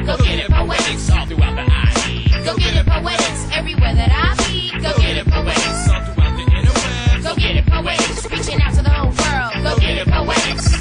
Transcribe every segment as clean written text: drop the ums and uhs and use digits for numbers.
Go Get It Poetics all throughout the IE. Go Get It Poetics everywhere that I be. Go Get It Poetics all throughout the interwebs. Go Get It Poetics, reaching out to the whole world. Go Get It Poetics.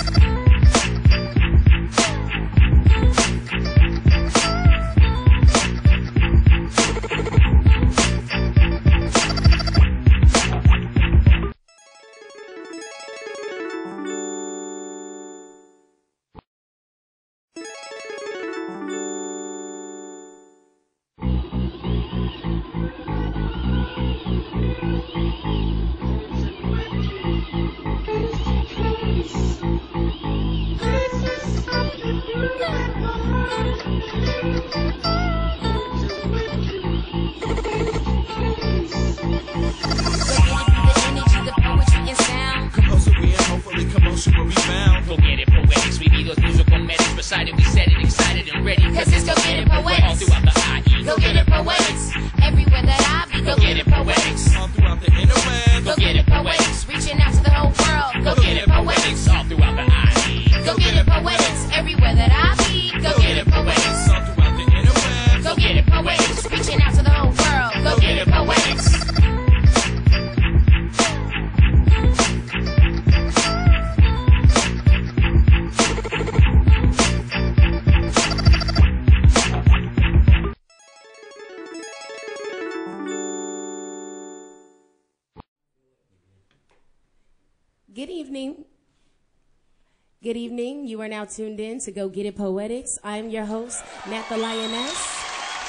Good evening. You are now tuned in to Go Get It Poetics. I'm your host, Nat The Lioness,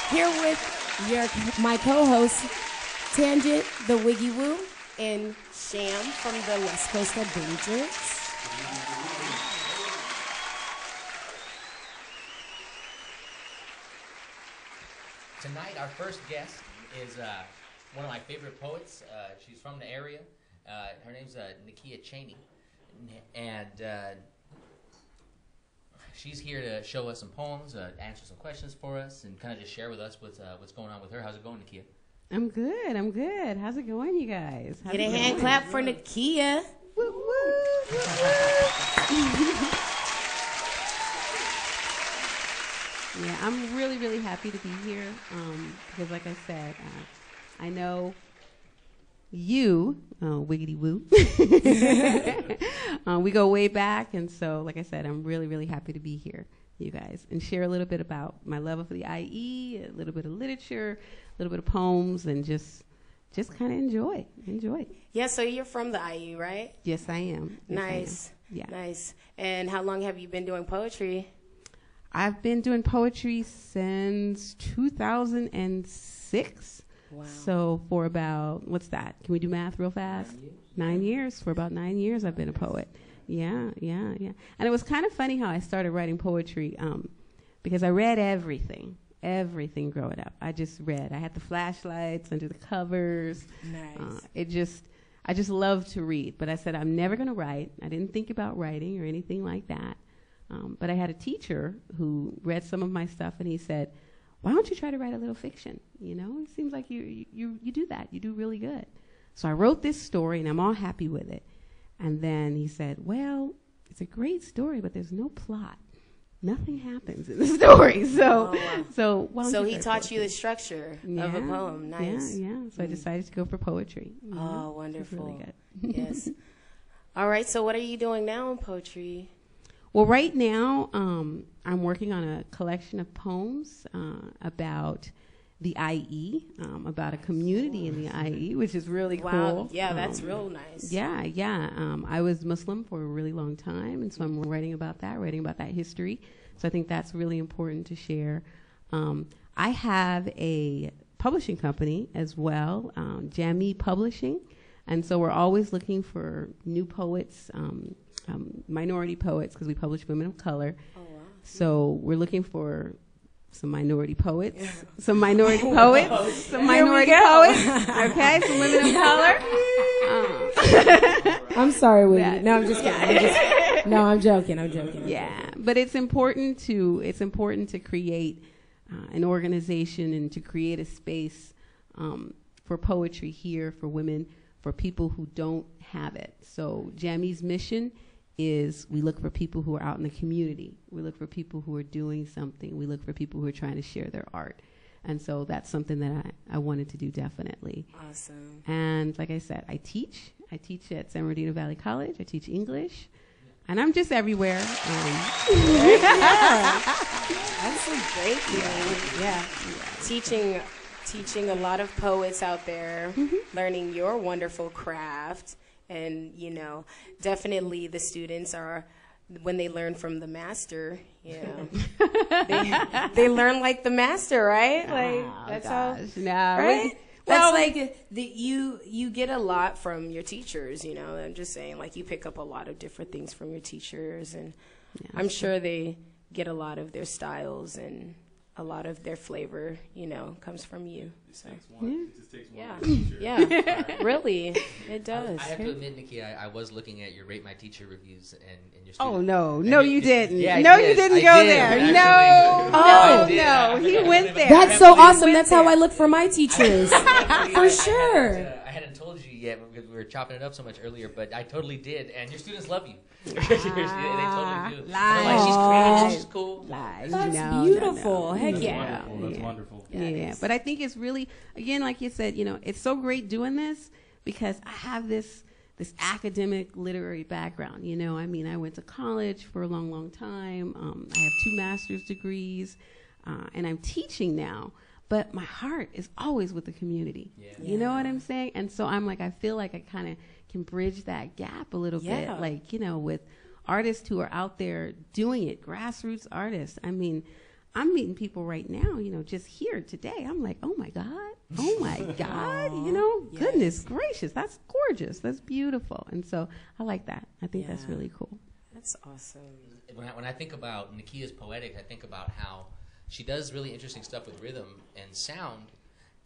here with my co-hosts, Tanjint, the Wiggy Woo, and Sham from the West Coast Adventures. Tonight, our first guest is one of my favorite poets. She's from the area. Her name's Nikia Chaney, and she's here to show us some poems, answer some questions for us, and kind of just share with us what's going on with her. How's it going, Nikia? I'm good. How's it going, you guys? Get a hand clap for Nikia. Woo, woo, woo. Yeah, I'm really, really happy to be here because, like I said, I know you, Wiggity Woo. We go way back, and so, like I said, I'm really, really happy to be here, you guys, and share a little bit about my love of the IE, a little bit of literature, a little bit of poems, and just kind of enjoy. Yeah, so you're from the IE, right? Yes, I am. Yes, nice. I am. Yeah. Nice. And how long have you been doing poetry? I've been doing poetry since 2006. Wow. So for about, what's that? Can we do math real fast? 9 years. For about 9 years, I've been a poet. Yeah. And it was kind of funny how I started writing poetry because I read everything growing up. I just read. I had the flashlights under the covers. Nice. I just loved to read. But I said, I'm never going to write. I didn't think about writing or anything like that. But I had a teacher who read some of my stuff, and he said, why don't you try to write a little fiction? You know, it seems like you do that. You do really good. So I wrote this story, and I'm all happy with it. And then he said, well, it's a great story, but there's no plot. Nothing happens in the story. So he taught you the structure of a poem. Nice. Yeah. So I decided to go for poetry. Oh, wonderful. Really good. Yes. All right. So what are you doing now in poetry? Well, right now, I'm working on a collection of poems about the IE, about a community in the IE, which is really cool. Yeah, that's real nice. Yeah. I was Muslim for a really long time, and so I'm writing about that history. So I think that's really important to share. I have a publishing company as well, GGIP Publishing, and so we're always looking for new poets, minority poets, because we publish women of color. Oh, wow. So we're looking for some minority poets, some minority poets, okay, some women of color. I'm sorry, Wiggy. No, I'm just kidding. I'm joking. Yeah, but it's important to create an organization and to create a space for poetry here for women, for people who don't have it. So GGIP's mission is we look for people who are out in the community. We look for people who are doing something. We look for people who are trying to share their art. And so that's something that I wanted to do definitely. Awesome. And like I said, I teach. I teach at San Bernardino Valley College. I teach English. And I'm just everywhere. That's some great thing. Yeah. Teaching a lot of poets out there, learning your wonderful craft. And, you know, definitely the students are, when they learn from the master, you know, they learn like the master, right? Like, that's how, right? That's like you get a lot from your teachers, you know. I'm just saying, like, you pick up a lot of different things from your teachers, and I'm sure they get a lot of their styles and a lot of their flavor, you know, comes from you. So. It just takes one. Yeah, really, it does. I have to admit, Nikia, I was looking at your Rate My Teacher reviews and your student. Oh, no, you didn't. Yeah, no, you didn't go there. No, he went there. That's so awesome. That's how I look for my teachers, for sure. I hadn't told you yet because we were chopping it up so much earlier, but I totally did, and your students love you. They totally do. Lies. Like, she's creative, she's cool. Lies. That's beautiful. Heck That's yeah. wonderful. That's wonderful. Yeah, but I think it's really, again, like you said, you know, it's so great doing this because I have this academic literary background. You know, I mean, I went to college for a long, long time. I have 2 master's degrees, and I'm teaching now. But my heart is always with the community. Yeah. You know what I'm saying? And so I'm like, I feel like I kind of can bridge that gap a little bit, like, you know, with artists who are out there doing it, grassroots artists. I mean, I'm meeting people right now, you know, just here today. I'm like, oh my God, you know, goodness gracious, that's gorgeous, that's beautiful. And so I like that. I think that's really cool. That's awesome. When I think about Nikia's Poetics, I think about how she does really interesting stuff with rhythm and sound,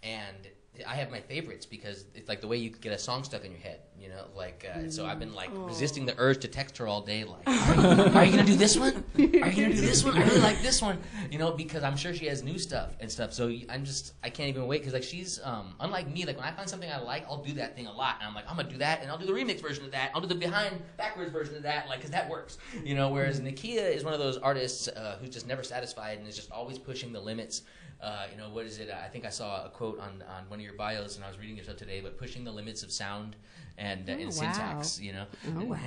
and I have my favorites because it's like the way you get a song stuck in your head, you know, like, so I've been like resisting the urge to text her all day, like, are you going to do this one? Are you going to do this one? I really like this one, you know, because I'm sure she has new stuff and stuff, so I can't even wait, because like she's, unlike me, like when I find something I like, I'll do that thing a lot, and I'm like, I'm going to do that, and I'll do the remix version of that, I'll do the backwards version of that, like, because that works, you know, whereas Nikia is one of those artists who's just never satisfied and is just always pushing the limits. You know, what is it? I think I saw a quote on one of your bios, and I was reading your stuff today, but pushing the limits of sound and syntax, you know. Oh, wow.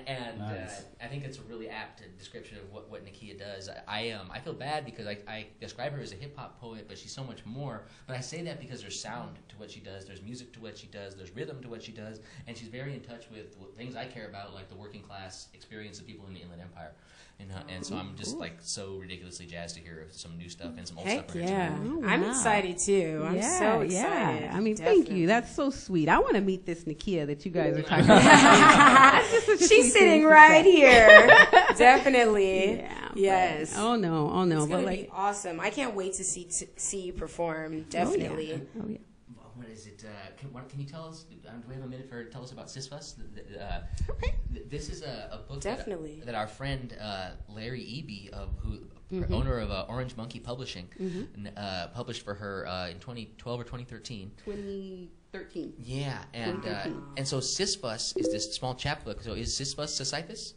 And Nice. I think it's a really apt description of what Nikia does. I feel bad because I describe her as a hip-hop poet, but she's so much more. But I say that because there's sound to what she does, there's music to what she does, there's rhythm to what she does, and she's very in touch with things I care about, like the working class experience of people in the Inland Empire. You know, and so I'm just like so ridiculously jazzed to hear some new stuff and some old stuff. Oh, wow. I'm excited too. I'm so excited. I mean, thank you. That's so sweet. I want to meet this Nikia that you guys are talking about. She's sitting right here. Definitely. Yeah. Yes. Oh no. It's But gonna like, be awesome. I can't wait to see you perform. Definitely. oh yeah. What is it? Can you tell us? Do we have a minute for her to tell us about Sisfuss? Okay. This is a book Definitely. that our friend Larry Eby, owner of Orange Monkey Publishing, published for her in 2012 or 2013. 2013. Yeah, and so Sisfuss is this small chapbook. So is Sisfuss Sisyphus?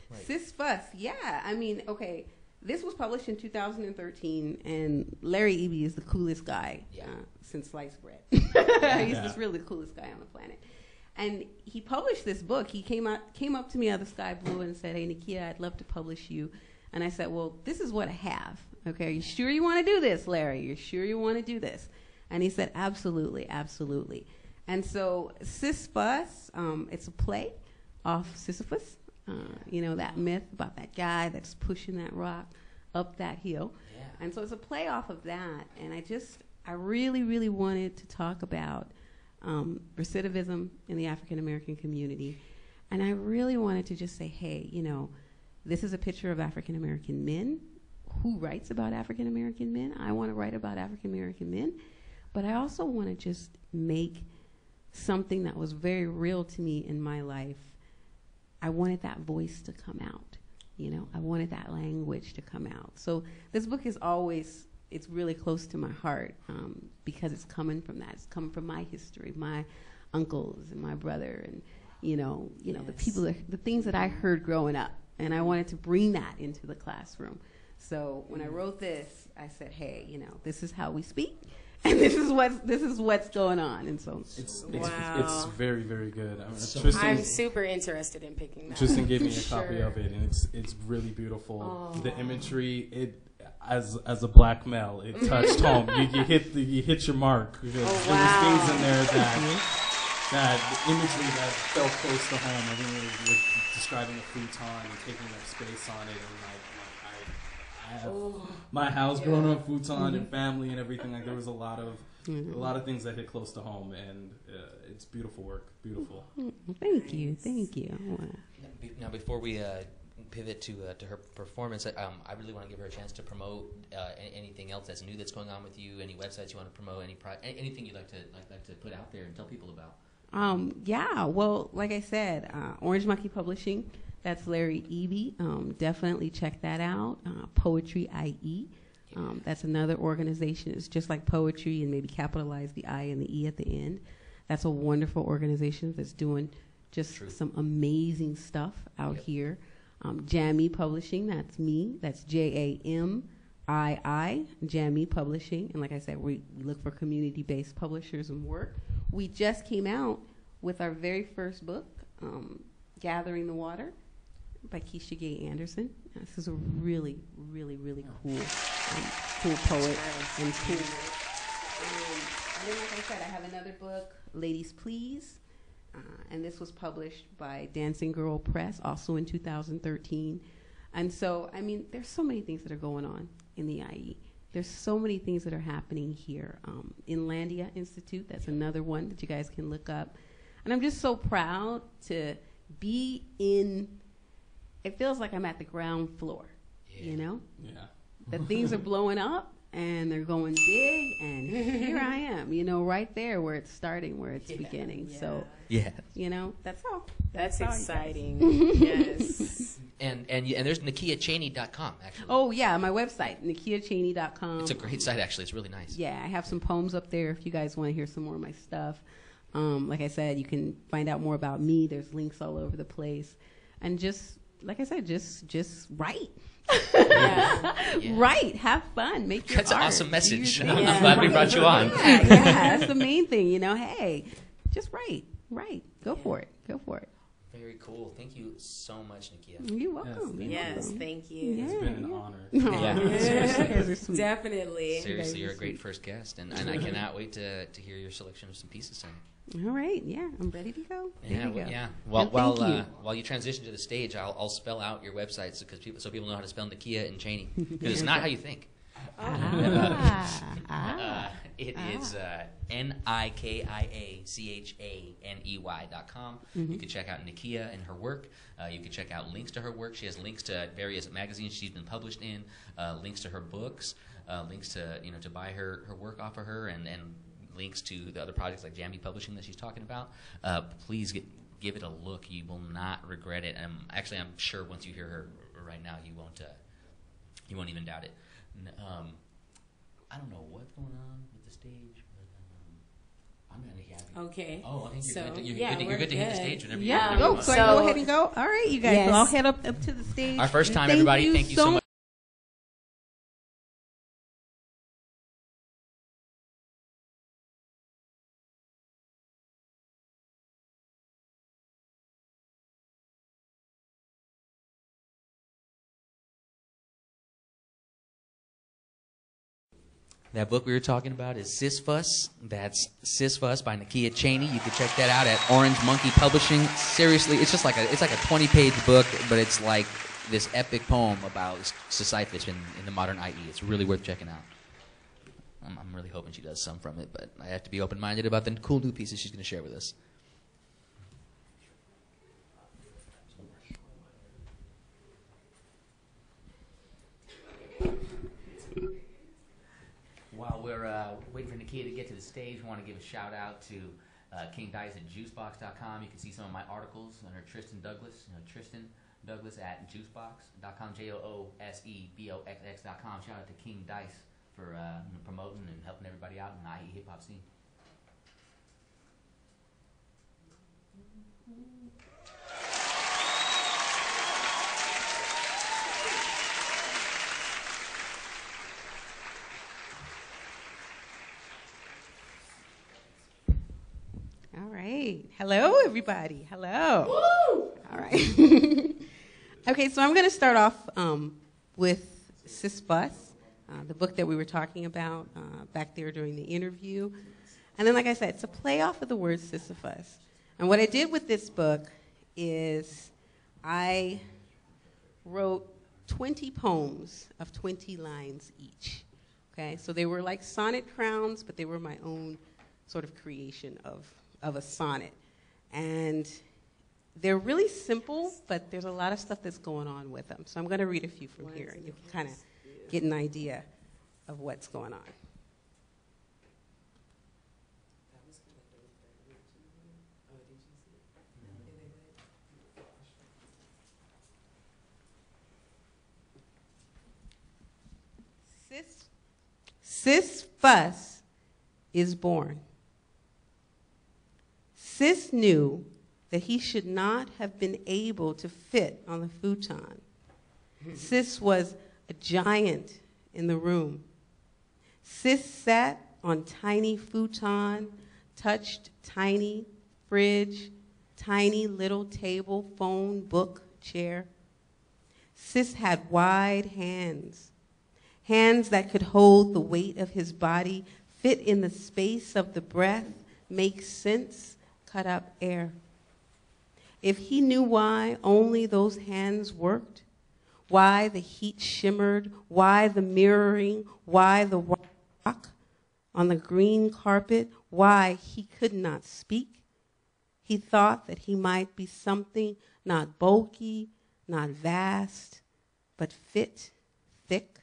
Right. Sisfuss, yeah. I mean, okay. This was published in 2013, and Larry Eby is the coolest guy since sliced bread. He's just really the coolest guy on the planet. And he published this book. He came up to me out of the sky blue and said, "Hey, Nikia, I'd love to publish you." And I said, "Well, this is what I have. Okay, are you sure you want to do this, Larry? You're sure you want to do this?" And he said, "Absolutely, absolutely." And so Sisfuss, it's a play off Sisyphus. You know, that myth about that guy that's pushing that rock up that hill. Yeah. And so it's a play off of that. And I really, really wanted to talk about recidivism in the African-American community. And I really wanted to just say, hey, you know, this is a picture of African-American men. Who writes about African-American men? I want to write about African-American men. But I also want to just make something that was very real to me in my life. I wanted that voice to come out, you know. I wanted that language to come out. So this book is it's really close to my heart because it's coming from that. It's coming from my history, my uncles and my brother, and the people, the things that I heard growing up, and I wanted to bring that into the classroom. So when I wrote this, I said, hey, this is how we speak, and this is what's going on. And so It's Wow. very, very good. I'm super interested in picking that. Tristan gave me a copy Sure. of it, and it's really beautiful. Oh. The imagery, as a black male, it touched home. You hit your mark. Because there was things in there that imagery that felt close to home. I mean, with describing a futon and taking up space on it, and I have my house growing on futon and family and everything. Like there was a lot of things that hit close to home, and it's beautiful work. Beautiful. Thank you. Now, before we pivot to her performance, I really want to give her a chance to promote anything else that's new that's going on with you. Any websites you want to promote? Anything you'd like to put out there and tell people about? Well, like I said, Orange Monkey Publishing. That's Larry Eby. Definitely check that out. Poetry IE. That's another organization. It's just like poetry and maybe capitalize the I and the E at the end. That's a wonderful organization that's doing just some amazing stuff out here. Jammy Publishing, that's me. That's JAMII, Jammy Publishing. And like I said, we look for community-based publishers and work. We just came out with our very first book, Gathering the Water, by Keisha Gay Anderson. This is a really, really, really cool poet and cool. And then, like I said, I have another book, Ladies Please, and this was published by Dancing Girl Press, also in 2013. And so, I mean, there's so many things that are going on in the IE. There's so many things that are happening here. Inlandia Institute, that's another one that you guys can look up. And I'm just so proud to be in, it feels like I'm at the ground floor, Yeah. That things are blowing up and they're going big, and here I am, right there where it's starting, where it's beginning. Yeah. So, that's all. That's all, exciting. Yes. And there's NikiaChaney.com, actually. Oh, yeah, my website, NikiaChaney.com. It's a great site, actually. It's really nice. Yeah, I have some poems up there if you guys want to hear some more of my stuff. Like I said, you can find out more about me. There's links all over the place. And just, like I said, just write. Write, have fun, make your That's art. an awesome message. Do I'm your thing. glad we brought you on. Yeah, that's the main thing, Hey, just write. Go for it. Very cool. Thank you so much, Nikia. You're welcome. Yes, thank you. It's been an honor. Yeah. Definitely. Seriously, you're a great first guest, and I cannot wait to hear your selection of some pieces tonight. All right, yeah, I'm ready to go. While you transition to the stage, I'll spell out your websites so people know how to spell Nikia and Chaney, because it's not how you think. It is NikiaChaney.com. You can check out Nikia and her work. You can check out links to her work. She has links to various magazines she's been published in, links to her books, links to to buy her work off of her, and links to the other projects like Jammy Publishing that she's talking about. Please give it a look. You will not regret it. And I'm sure once you hear her right now, you won't even doubt it. I don't know what's going on with the stage, but I'm really happy. Okay. Oh, I think So, you're good to hit the stage whenever you Yeah, whenever you want. so go ahead and go. All right, you guys, Yes. I'll head up to the stage. Our first time, everybody. Thank you so much. That book we were talking about is Sis Fuss. That's Sis Fuss by Nikia Chaney. You can check that out at Orange Monkey Publishing. Seriously, it's like a 20-page book, but it's like this epic poem about Sisyphus in the modern IE. It's really worth checking out. I'm really hoping she does some from it, but I have to be open-minded about the cool new pieces she's going to share with us. While we're waiting for Nikia to get to the stage, I want to give a shout out to King Dice at juicebox.com. You can see some of my articles under Tristan Douglas. Tristan Douglas at juicebox.com, JOOSEBOXX.com. Shout out to King Dice for promoting and helping everybody out in the IE hip hop scene. All right. Hello, everybody. Hello. Woo! All right. Okay, so I'm going to start off with Sisyphus, the book that we were talking about back there during the interview. And then, like I said, it's a play off of the word Sisyphus. And what I did with this book is I wrote 20 poems of 20 lines each. Okay, so they were like sonnet crowns, but they were my own sort of creation of a sonnet. And they're really simple, but there's a lot of stuff that's going on with them. So I'm going to read a few from here, and you can kind of get an idea of what's going on. Sisyphus is born. Sis knew that he should not have been able to fit on the futon. Sis was a giant in the room. Sis sat on tiny futon, touched tiny fridge, tiny little table, phone, book, chair. Sis had wide hands, hands that could hold the weight of his body, fit in the space of the breath, make sense, cut up air. If he knew why only those hands worked, why the heat shimmered, why the mirroring, why the rock on the green carpet, why he could not speak, he thought that he might be something not bulky, not vast, but fit, thick,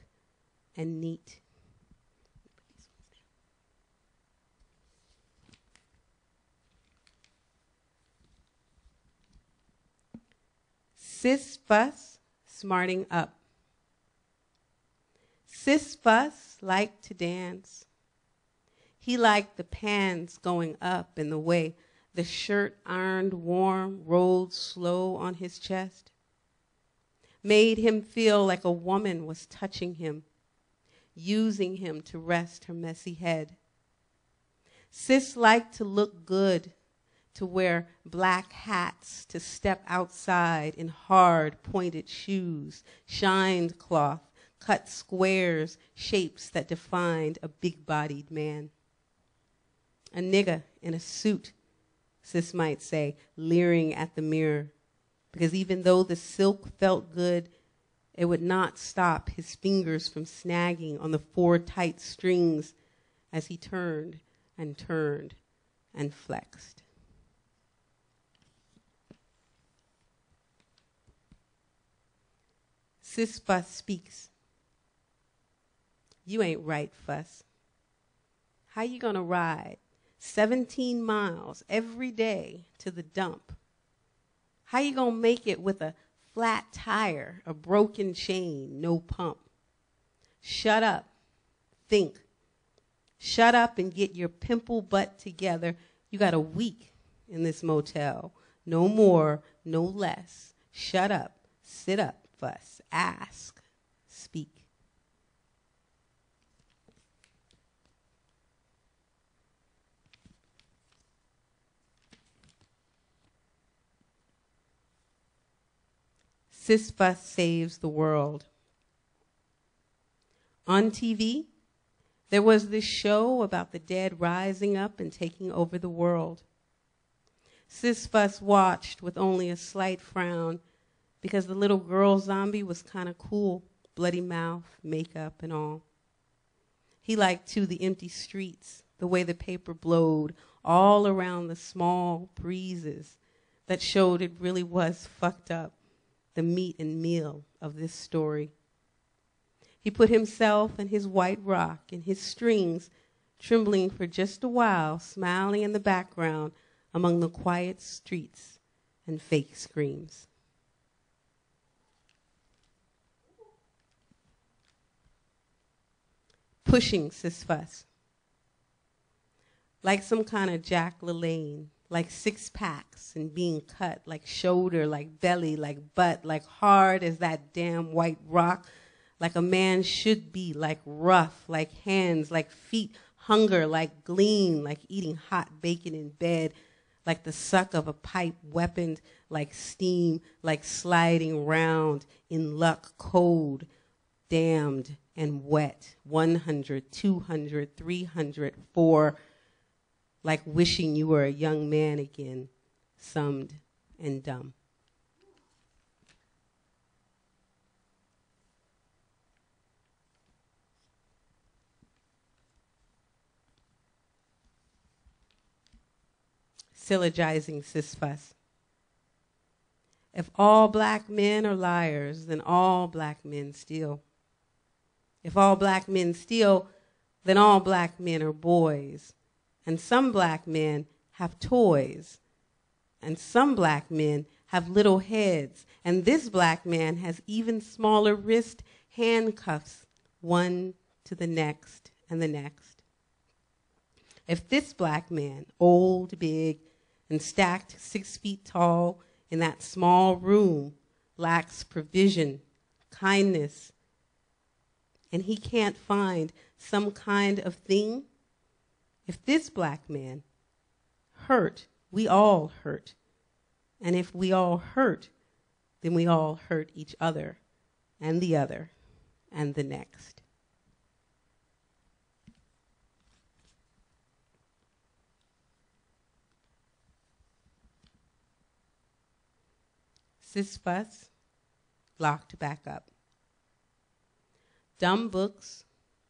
and neat. Sisyphus smarting up. Sisyphus liked to dance. He liked the pants going up and the way the shirt ironed warm rolled slow on his chest. Made him feel like a woman was touching him, using him to rest her messy head. Sis liked to look good, to wear black hats, to step outside in hard pointed shoes, shined cloth, cut squares, shapes that defined a big-bodied man. A nigga in a suit, Sis might say, leering at the mirror, because even though the silk felt good, it would not stop his fingers from snagging on the 4 tight strings as he turned and flexed. Sisyphus speaks. You ain't right, Fuss. How you gonna ride 17 miles every day to the dump? How you gonna make it with a flat tire, a broken chain, no pump? Shut up. Think. Shut up and get your pimple butt together. You got a week in this motel. No more, no less. Shut up. Sit up, Fuss. Ask. Speak. Sisyphus saves the world. On TV, there was this show about the dead rising up and taking over the world. Sisyphus watched with only a slight frown because the little girl zombie was kind of cool, bloody mouth, makeup, and all. He liked, too, the empty streets, the way the paper blowed all around the small breezes that showed it really was fucked up, the meat and meal of this story. He put himself and his white rock and his strings trembling for just a while, smiling in the background among the quiet streets and fake screams. Pushing Sisyphus. Like some kind of Jack LaLanne, like 6-packs and being cut, like shoulder, like belly, like butt, like hard as that damn white rock, like a man should be, like rough, like hands, like feet, hunger, like gleam, like eating hot bacon in bed, like the suck of a pipe weaponed, like steam, like sliding round in luck, cold, damned and wet, 100, 200, 300, 4, like wishing you were a young man again, summed and dumb. Syllogizing cis-fuss. If all black men are liars, then all black men steal. If all black men steal, then all black men are boys. And some black men have toys. And some black men have little heads. And this black man has even smaller wrist handcuffs, one to the next and the next. If this black man, old, big, and stacked 6 feet tall in that small room, lacks provision, kindness, and he can't find some kind of thing, if this black man hurt, we all hurt. And if we all hurt, then we all hurt each other and the other and the next. Cis-fuss, locked back up. Dumb books,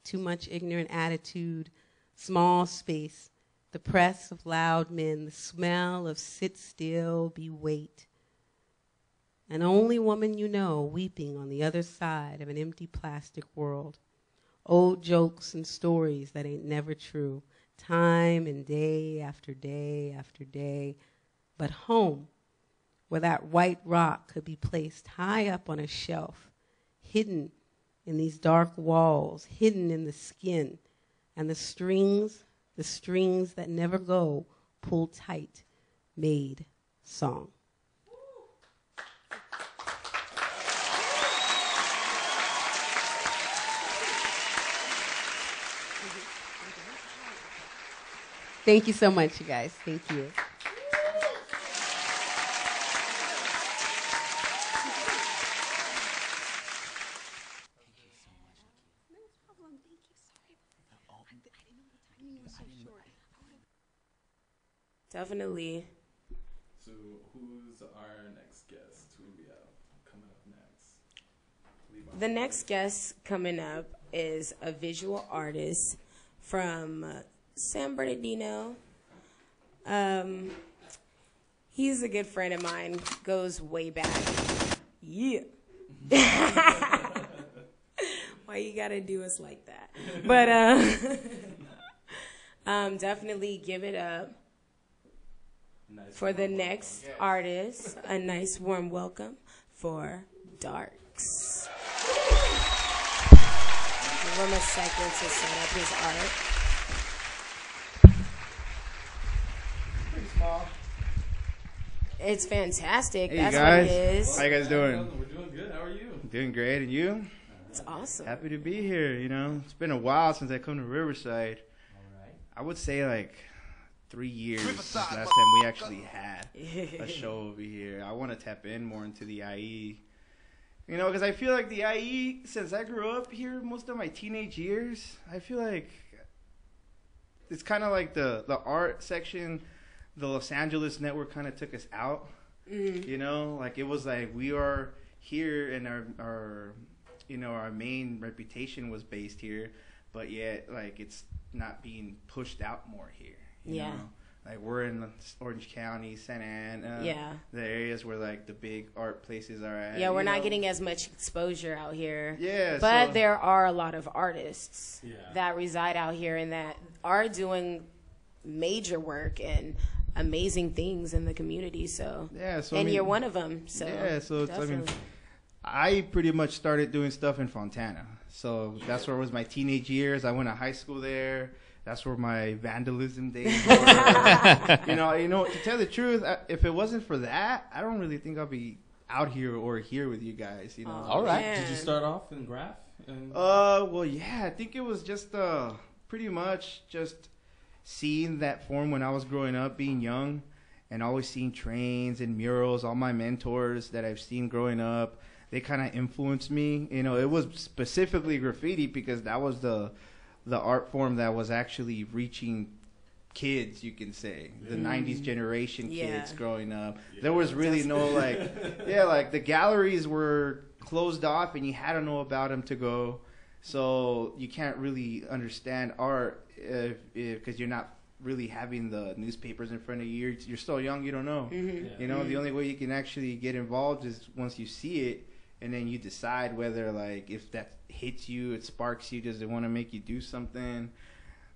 too much ignorant attitude, small space, the press of loud men, the smell of sit still, be wait. An only woman you know weeping on the other side of an empty plastic world. Old jokes and stories that ain't never true, time and day after day after day. But home, where that white rock could be placed high up on a shelf, hidden in these dark walls, hidden in the skin, and the strings that never go, pulled tight, made song. Thank you so much, you guys. Thank you. Definitely. So who's our next guest? Who we have coming up next? The next guest coming up is a visual artist from San Bernardino. He's a good friend of mine, goes way back. Yeah. Why you gotta do us like that? But definitely give it up for the next artist. A nice warm welcome for Darcs. Give him a second to set up his art. Pretty small. It's fantastic. Hey, That's guys. what it is. How you guys doing? We're doing good. How are you? Doing great, and you? It's awesome. Happy to be here. You know, it's been a while since I come to Riverside. All right. I would say like 3 years since last time we actually had a show over here. I want to tap in more into the IE. You know, because I feel like the IE, since I grew up here most of my teenage years, I feel like it's kind of like the art section, the Los Angeles network kind of took us out. You know, like it was like we are here and our you know, our main reputation was based here, but yet like it's not being pushed out more here. You know? Like we're in Orange County, Santa Ana, the areas where like the big art places are at. Yeah, we're not getting as much exposure out here. Yeah, but so there are a lot of artists that reside out here and that are doing major work and amazing things in the community. So yeah, so and I mean, you're one of them. So yeah, so it's, definitely. I mean, I pretty much started doing stuff in Fontana. So that's where it was my teenage years. I went to high school there. that's where my vandalism days were. you know, to tell the truth, if it wasn't for that, I don't really think I'll be out here or here with you guys, you know. All right. Man. Did you start off in graph? And Well, yeah, I think it was just pretty much just seeing that form when I was growing up, being young, and always seeing trains and murals. All my mentors that I've seen growing up, they kind of influenced me. You know, it was specifically graffiti because that was the art form that was actually reaching kids, you can say, the 90s generation kids growing up. There was really no like the galleries were closed off and you had to know about them to go. So you can't really understand art because you're not really having the newspapers in front of you. You're still young, you don't know. You know, the only way you can actually get involved is once you see it, and then you decide whether, like, if that hits you, it sparks you, does it want to make you do something?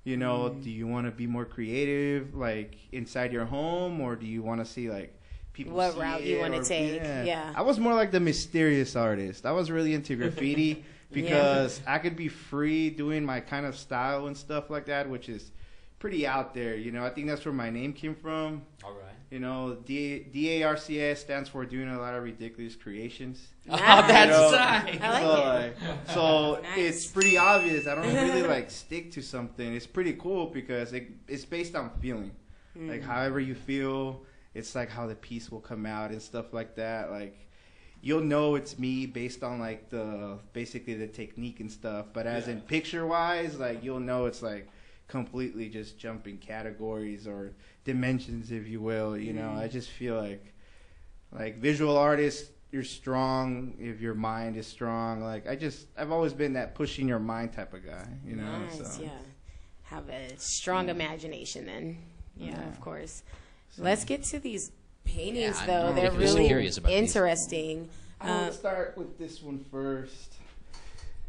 You know, do you want to be more creative, like, inside your home, or do you want to see, like, people What see route it, you want to or- take? Yeah. I was more like the mysterious artist. I was really into graffiti because I could be free doing my kind of style and stuff like that, which is pretty out there. You know, I think that's where my name came from. All right. You know, DARCS stands for doing a lot of ridiculous creations. Oh, Nice. that's You know, nice. I like it. So Nice. it's pretty obvious. I don't really like stick to something. It's pretty cool because it's based on feeling. Like however you feel, it's like how the piece will come out and stuff like that. Like you'll know it's me based on like basically the technique and stuff. But as in picture wise, like you'll know it's like completely just jumping categories or dimensions, if you will. You know, I just feel like visual artists, you're strong if your mind is strong. Like I've always been that pushing your mind type of guy, you know. Nice, So yeah. Have a strong imagination then. Yeah, of course. Let's get to these paintings, Yeah, though. I'm They're ridiculously really curious about these. interesting. I'm gonna start with this one first.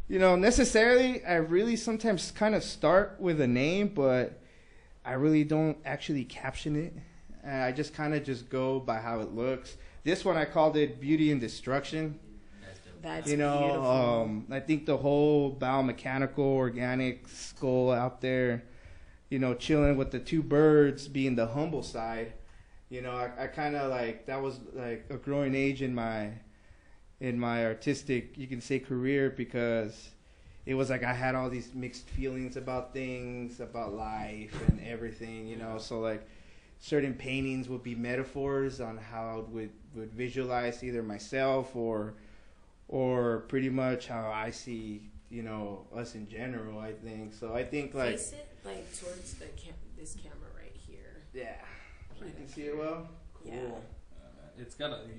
You know, necessarily, I really sometimes kind of start with a name, but I really don't actually caption it. I just kind of just go by how it looks. This one I called it Beauty and Destruction. That's You know, beautiful. I think the whole biomechanical, organic skull out there, you know, chilling with the two birds being the humble side. You know, I kind of like, that was like a growing age in my artistic, you can say, career, because it was like I had all these mixed feelings about things, about life and everything, you know. So like certain paintings would be metaphors on how I would visualize either myself or pretty much how I see, you know, us in general, I think. So I think like, Face it like towards this camera right here. yeah, so you can see it well. Cool. Yeah. you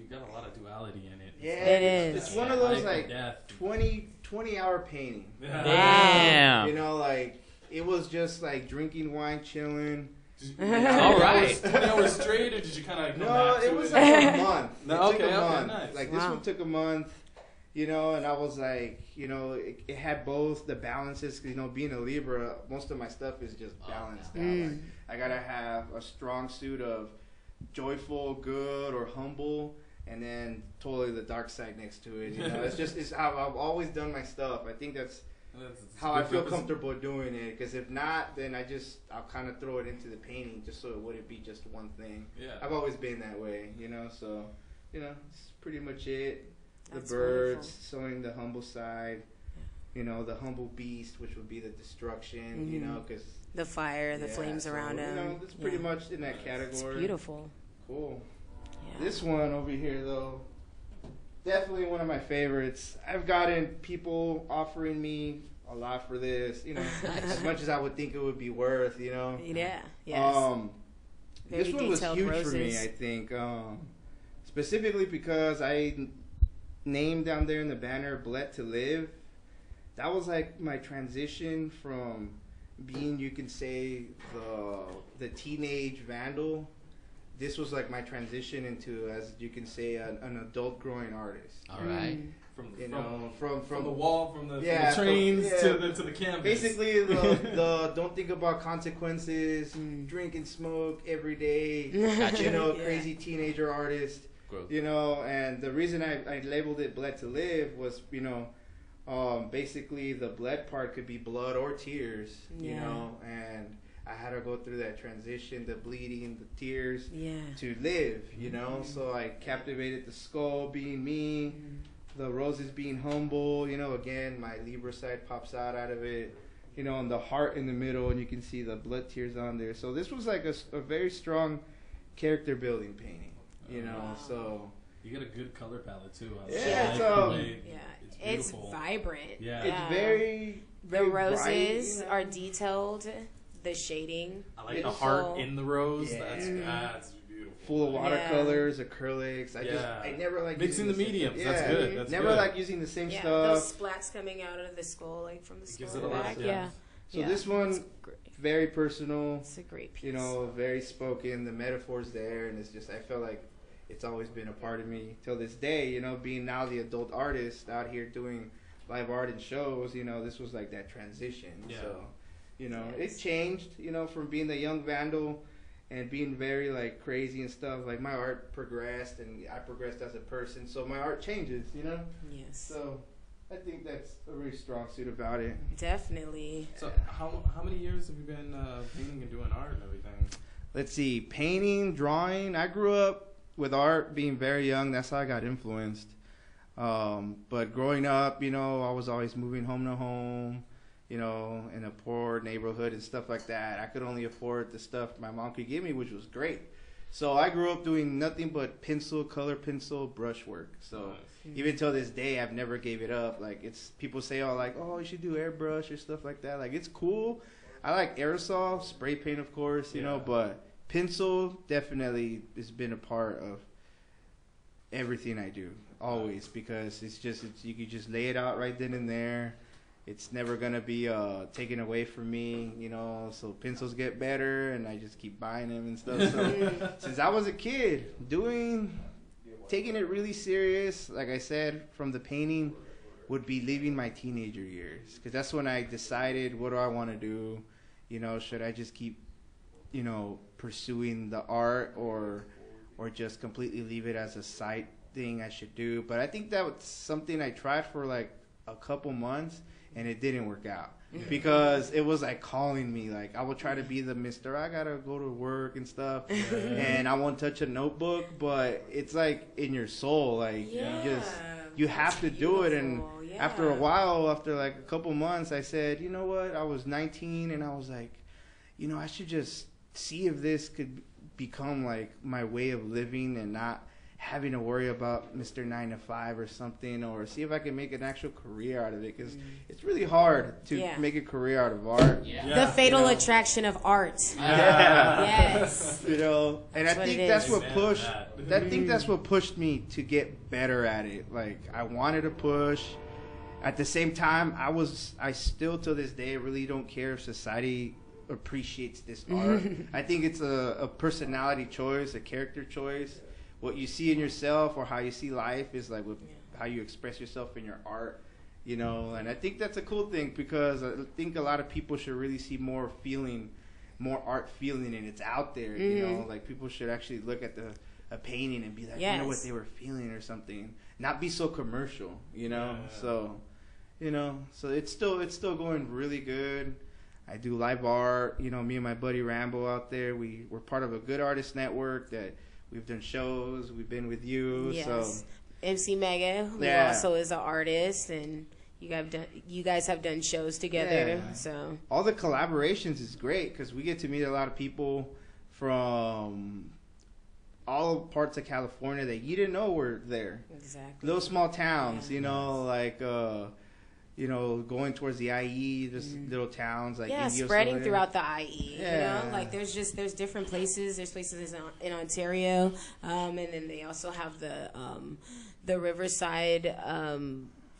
got a lot of duality in it. Yeah, It is. It's one of those Life like and death. 20-hour painting. Damn. You know, like it was just like drinking wine, chilling. All right. 20 hours straight, or did you kind of No, it was like a month. No, It took okay, a okay, month. nice. Like this Wow. one took a month, you know, and I was like, you know, it had both the balances. 'Cause, you know, being a Libra, most of my stuff is just balanced out. Like, I gotta have a strong suit of joyful, good, or humble, and then totally the dark side next to it. You know, it's how I've always done my stuff. I think that's how I feel comfortable doing it. Because if not, then I'll kind of throw it into the painting just so it wouldn't be just one thing. Yeah. I've always been that way, you know. So, you know, it's pretty much it. That's The birds wonderful. showing the humble side. You know, the humble beast, which would be the destruction. You know, because The fire, the flames around You him. know, it's pretty much in that It's category. beautiful. Cool. Yeah. This one over here, though, definitely one of my favorites. I've gotten people offering me a lot for this, you know, as much as I would think it would be worth, you know. Yeah. Yes. Very This one was detailed huge roses. for me, I think, specifically because I named down there in the banner "Bled to Live." That was like my transition from being, you can say, the teenage vandal. This was like my transition into, as you can say, an adult growing artist. All right. From From the wall, from the Yeah, trains from- to the canvas. Basically, the don't think about consequences, drink and smoke every day, Gotcha. you know, Yeah. crazy teenager artist, Growth. you know. And the reason I labeled it "Bled to Live" was, you know, Basically the bled part could be blood or tears, you Yeah. know, and I had to go through that transition, the bleeding, the tears, Yeah. to live, you know. So I captivated the skull being me, the roses being humble, you know. Again, my Libra side pops out of it, you know, and the heart in the middle, and you can see the blood tears on there. So this was like a very strong character building painting, you know. Wow. So You get a good color palette too. I Yeah, like so- the way Yeah. it's It's beautiful. vibrant. Yeah. it's very, The very roses bright, you know? are detailed. The shading. I like the Beautiful. heart in the rose. Yeah. That's beautiful. full of watercolors, acrylics. Yeah. I never like Mixing using the same- mediums. Yeah. That's good. That's Never good. like using the same Yeah, stuff. those splats coming out of the skull, like from the It gives skull it a lot back. of- Yeah. yeah. So Yeah. this one, It's great. very personal. It's a great piece. You know, very spoken. The metaphor's there, and it's just I feel like it's always been a part of me till this day. You know, being now the adult artist out here doing live art and shows. You know, this was like that transition. Yeah. So, you know, Yes. it changed. You know, from being the young vandal and being very like crazy and stuff. Like my art progressed, and I progressed as a person. So my art changes. You know. Yes. So I think that's a very strong suit about it. Definitely. So how many years have you been painting and doing art and everything? Let's see, painting, drawing. I grew up with art being very young. That's how I got influenced. But growing up, you know, I was always moving home to home, you know, in a poor neighborhood and stuff like that. I could only afford the stuff my mom could give me, which was great. So I grew up doing nothing but color pencil, brush work. So even till this day, I've never gave it up. Like it's people say, oh, like, oh, you should do airbrush or stuff like that. Like it's cool. I like aerosol, spray paint, of course, you know, but pencil definitely has been a part of everything I do, always, because you can just lay it out right then and there. It's never gonna be taken away from me, you know. So pencils get better, and I just keep buying them and stuff. So since I was a kid, taking it really serious, like I said, from the painting, would be leaving my teenager years, because that's when I decided, what do I want to do? You know, should I just keep, you know, pursuing the art, or just completely leave it as a side thing I should do? But I think that was something I tried for like a couple months, and it didn't work out, because it was like calling me. Like I would try to be the Mr. I gotta go to work and stuff, and I won't touch a notebook, but it's like in your soul, like you have to do it. And after a while, after like a couple months, I said, you know what? I was 19, and I was like, you know, I should just see if this could become like my way of living, and not having to worry about Mr. 9 to 5 or something, or see if I can make an actual career out of it, because it's really hard to make a career out of art. The fatal attraction of art. Yes. You know, and That's I what think it that's is. what pushed. I think that's what pushed me to get better at it. Like I wanted to push. At the same time, I still to this day really don't care if society appreciates this art. I think it's a personality choice, a character choice. What you see in yourself or how you see life is like how you express yourself in your art, you know. And I think that's a cool thing, because I think a lot of people should really see more art feeling, and it's out there, you know. Like people should actually look at a painting and be like, you know what they were feeling or something, not be so commercial, you know. So, you know, so it's still going really good. I do live art, you know. Me and my buddy Rambo out there, we're part of a good artist network that we've done shows. We've been with you. Yes. So MC Mega, who also is an artist, and you guys have done shows together. Yeah. So all the collaborations is great, because we get to meet a lot of people from all parts of California that you didn't know were there. Exactly. Little small towns, you know, like you know, going towards the IE, just little towns like Indio spreading Solar. throughout the IE. You know, like there's different places. There's places in Ontario, and then they also have the Riverside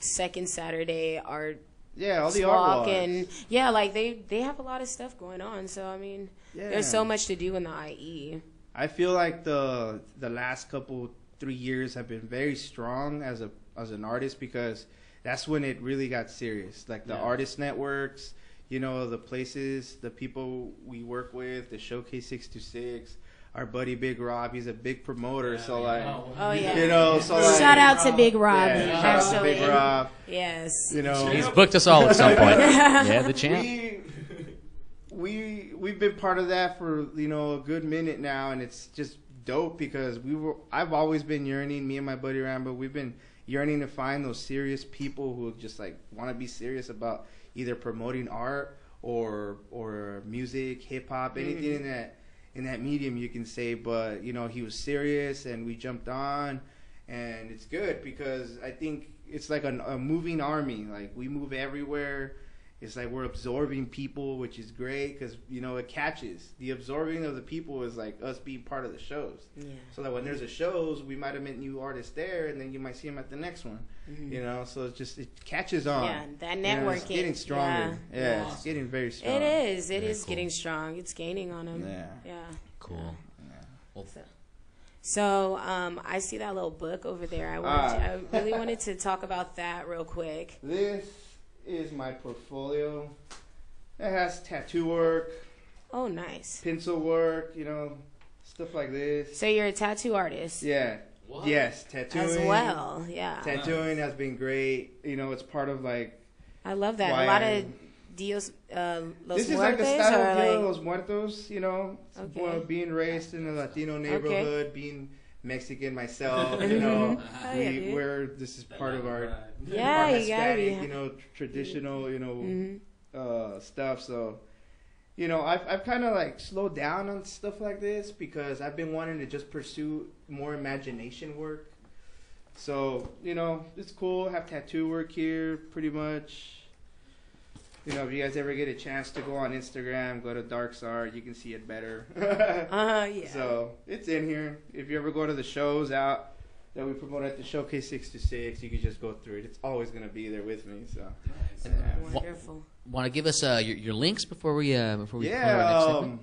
second Saturday art. Yeah, all the art walks. And like they have a lot of stuff going on. So I mean, there's so much to do in the IE. I feel like the last 3 years have been very strong as an artist, because that's when it really got serious. Like the artist networks, you know, the places, the people we work with, the Showcase 626, our buddy Big Rob. He's a big promoter, so like, Oh yeah. you know, so like, Shout out to Big Rob. yeah, shout out to Big Rob. Yes. You know, He's booked us all at some point. Yeah, the champ. We've been part of that for, you know, a good minute now, and it's just dope because I've always been yearning, me and my buddy Rambo, we've been yearning to find those serious people who just like want to be serious about either promoting art or music, hip hop, anything in that medium you can say. But you know, he was serious, and we jumped on, and it's good because I think it's like a moving army. Like we move everywhere. It's like we're absorbing people, which is great because, you know, it catches. The absorbing of the people is like us being part of the shows. Yeah. So that when there's a shows, we might have met new artists there, and then you might see them at the next one. You know, so it's just, it catches on. Yeah, that networking. You know, it's getting stronger. Yeah, it's getting very strong. It is. It is getting strong. It's gaining on them. Yeah. Cool. Well, so I see that little book over there. I really wanted to talk about that real quick. This is my portfolio. It has tattoo work. Oh, nice. Pencil work, you know, stuff like this. So you're a tattoo artist? Yeah. What? Yes, tattooing. As well, yeah. Tattooing has been great. You know, it's part of like... I love that. A lot of Dios Los This is Muertos, like a style of Dia like... Los Muertos, you know. Okay. Being raised in a Latino neighborhood, being Mexican myself, you know. This is part of our... Yeah, our you gotta be. you know, traditional, you know, stuff. So, you know, I've kind of like slowed down on stuff like this because I've been wanting to just pursue more imagination work. So, you know, it's cool. I have tattoo work here, pretty much. You know, if you guys ever get a chance to go on Instagram, go to Darcs Art, you can see it better. Yeah. So, it's in here. If you ever go to the shows out that we promote at the Showcase 626, you can just go through it. It's always going to be there with me. So, Wonderful. Want to give us your links before we yeah, our next segment?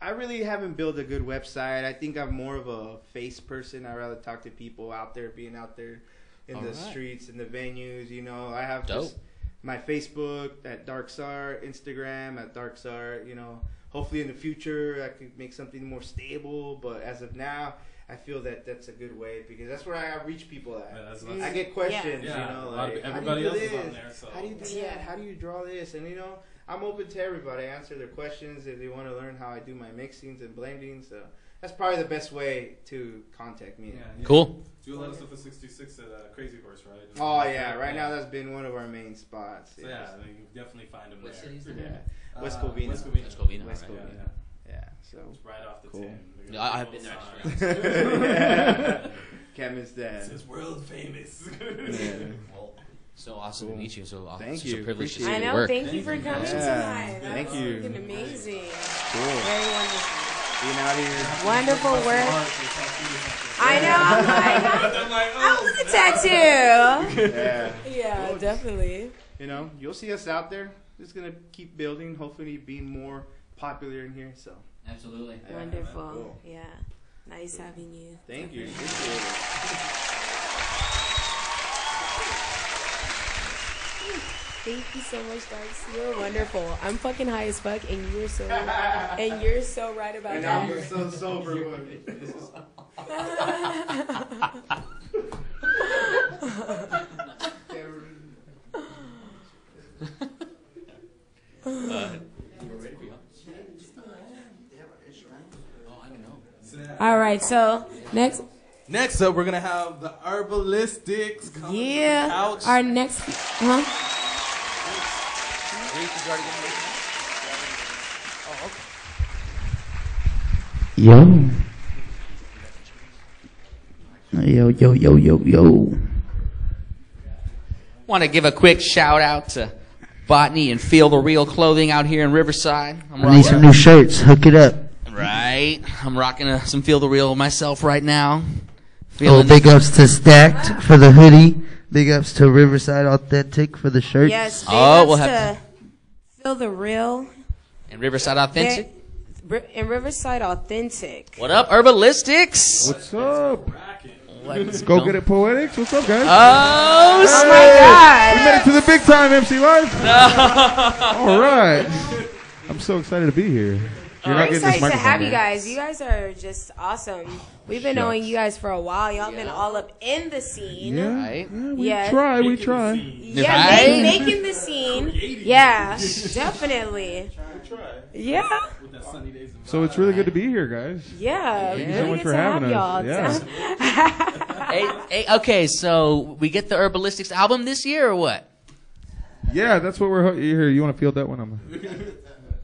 I really haven't built a good website. I think I'm more of a face person. I rather talk to people out there, being out there in the streets, in the venues. You know, I have just my Facebook at Darcs Art, Instagram at Darcs Art. You know, hopefully in the future I could make something more stable. But as of now, I feel that that's a good way because that's where I reach people at. I get questions, you know, like, everybody else is on there. So. How do you do that? How do you draw this? And, you know, I'm open to everybody. I answer their questions if they want to learn how I do my mixings and blendings. So that's probably the best way to contact me. Yeah. Cool. Do a lot of stuff at 66 at Crazy Horse, right? Oh, yeah. Right now, that's been one of our main spots. So, yeah, you can definitely find them what there. City's Yeah. West Covina. West Covina. West Covina. Yeah, so it's right off the 10. I've been there. Kevin's dad. It's world famous. Well, so awesome to meet you. So awesome. Thank Such you. a privilege to I see your know. work. Thank you for coming tonight. Thank you. That's freaking amazing. Cool. Very wonderful. Being out here. Wonderful work. I know. I'm like, I want a tattoo. Yeah. Yeah, Cool. definitely. You know, you'll see us out there. It's gonna keep building. Hopefully, being more popular in here. So. Absolutely. Yeah, Wonderful. cool. Yeah. Nice having you. Thank you. Definitely. Appreciate it. Thank you so much, Darcs. You're wonderful. I'm fucking high as fuck, and you're so right about And that. I'm so sober. All right, so next up, we're gonna have the Herbalistics come to the couch. our next, Yo. Want to give a quick shout out to Botany and Feel the Real Clothing out here in Riverside. I need some new shirts. Hook it up. Right. I'm rocking some Feel the Real myself right now. Big ups to Stacked for the hoodie. Big ups to Riverside Authentic for the shirts. yes, we'll have to Feel the Real and Riverside Authentic. And Riverside Authentic. What up, Herbalistics? What's up? Let's Go Get It Poetics. What's up, guys? Oh, Oh my God. We made it to the big time, MC Live. All right. I'm so excited to be here. You're We're not getting this excited to microphone, have you man. guys. You guys are just awesome. We've been knowing you guys for a while. Y'all been all up in the scene. Yeah, Right? yeah, we Yeah. try. We Making try. the scene. Yeah, Right? making the scene. Yeah, definitely. Yeah, With that sunny days and So it's really good to be here, guys. yeah. Thank you Really so much good for to having have us. y'all. Yeah. Hey, okay, so we get the Herbalistics album this year or what? Yeah, that's what we're here. You want to field that one?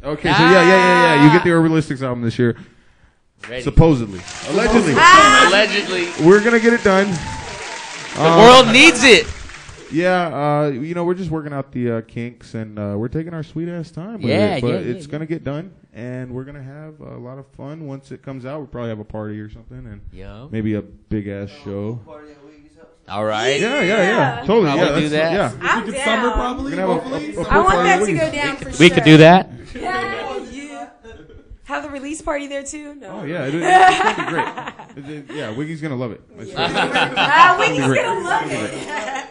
Okay, so yeah. You get the Herbalistics album this year, Ready. supposedly, allegedly. Allegedly. We're gonna get it done. The world needs it. Yeah, we're just working out the kinks, and we're taking our sweet ass time with Yeah, it. But yeah, it's gonna get done, and we're gonna have a lot of fun once it comes out. We'll probably have a party or something, and Yo. maybe a big ass show. All right. Yeah. Totally. Probably Yeah, do that's- that. Yeah. I'm Good down. summer, probably. We're gonna have hopefully. a I want party that with to you. go down for sure. We could do that. Yeah. Have the release party there too? No. Oh yeah, it's gonna be great. Yeah, Wiggy's gonna love it. It's really- Wiggy's great. gonna love it.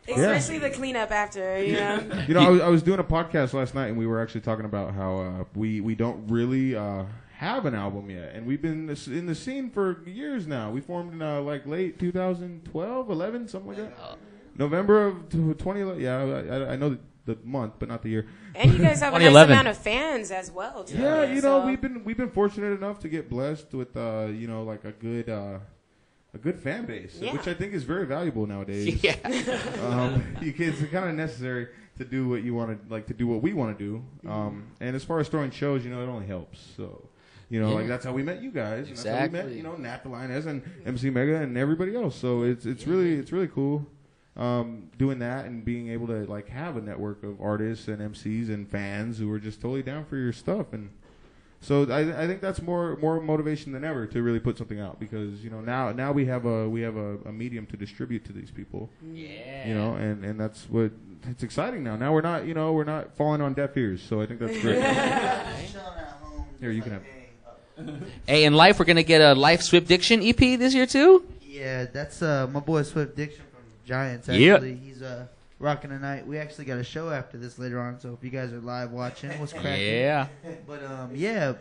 Especially the cleanup after, you know. You know, I was doing a podcast last night, and we were actually talking about how we don't really have an album yet, and we've been in the scene for years now. We formed in like late 2012, 11, something like that. November of 2011. Yeah, I know the month, but not the year. And you guys have a nice 2011. amount of fans as well, too. Yeah, you know, so- we've been fortunate enough to get blessed with like a good fan base, Yeah. which I think is very valuable nowadays. Yeah. It's kind of necessary to do what you want to, like, to do what we want to do. And as far as throwing shows, you know, it only helps. So, you know, Yeah. like that's how we met you guys. And Exactly. That's how we met, you know, Nat The Lioness and MC Mega and everybody else. So it's really cool. Doing that and being able to like have a network of artists and MCs and fans who are just totally down for your stuff, and so I think that's more motivation than ever to really put something out, because you know now we have a medium to distribute to these people. Yeah. You know, and that's what it's exciting now. Now we're not falling on deaf ears, so I think that's great. Here, you can have. Hey, in life, we're going to get a Life Swift Diction EP this year, too? Yeah, that's my boy Swift Diction from Giants. Yeah. Actually, he's rocking tonight. We actually got a show after this later on, so if you guys are live watching, what's cracking? Yeah. But yeah,